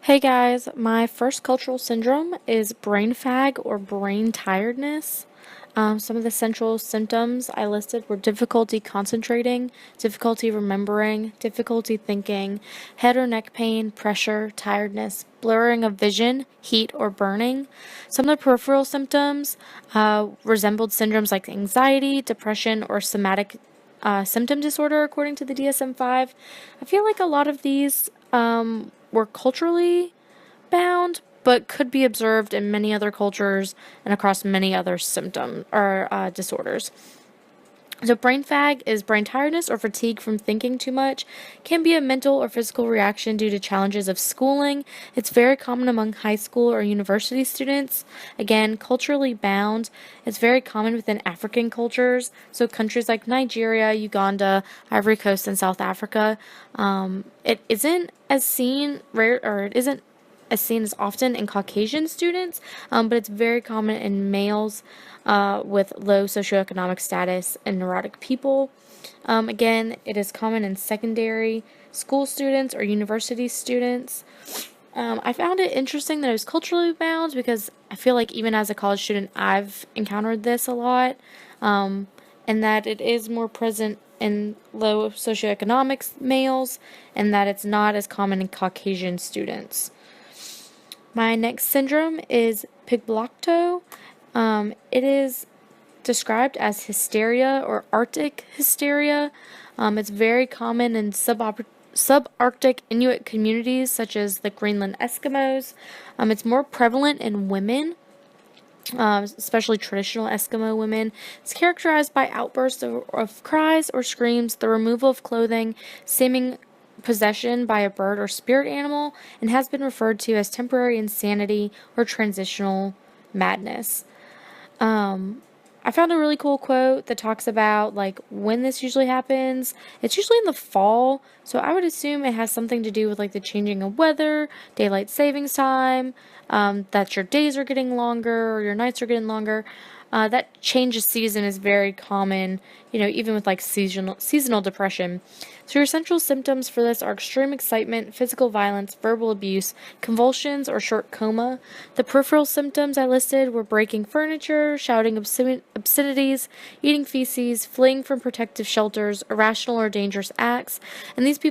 Hey guys, my first cultural syndrome is brain fag or brain tiredness. Some of the central symptoms I listed were difficulty concentrating, difficulty remembering, difficulty thinking, head or neck pain, pressure, tiredness, blurring of vision, heat, or burning. Some of the peripheral symptoms resembled syndromes like anxiety, depression, or somatic symptom disorder, according to the DSM-5. I feel like a lot of these were culturally bound, but could be observed in many other cultures and across many other symptoms or disorders. So, brain fag is brain tiredness or fatigue from thinking too much. Can be a mental or physical reaction due to challenges of schooling. It's very common among high school or university students. Again, culturally bound. It's very common within African cultures. So, countries like Nigeria, Uganda, Ivory Coast, and South Africa. It isn't as seen rare, or it isn't as seen as often in Caucasian students, but it's very common in males with low socioeconomic status and neurotic people. Again, it is common in secondary school students or university students. I found it interesting that it was culturally bound because I feel like even as a college student, I've encountered this a lot, and that it is more present in low socioeconomic males, and that it's not as common in Caucasian students. My next syndrome is Pibloktoq. It is described as hysteria or Arctic hysteria. It's very common in subarctic Inuit communities such as the Greenland Eskimos. It's more prevalent in women, especially traditional Eskimo women. It's characterized by outbursts of cries or screams, the removal of clothing, seeming possession by a bird or spirit animal, and has been referred to as temporary insanity or transitional madness. I found a really cool quote that talks about like when this usually happens. It's usually in the fall, so I would assume it has something to do with like the changing of weather, daylight savings time, that your days are getting longer or your nights are getting longer. That change of season is very common, even with like seasonal depression. So your central symptoms for this are extreme excitement, physical violence, verbal abuse, convulsions, or short coma. The peripheral symptoms I listed were breaking furniture, shouting obscenities, eating feces, fleeing from protective shelters, irrational or dangerous acts, and these people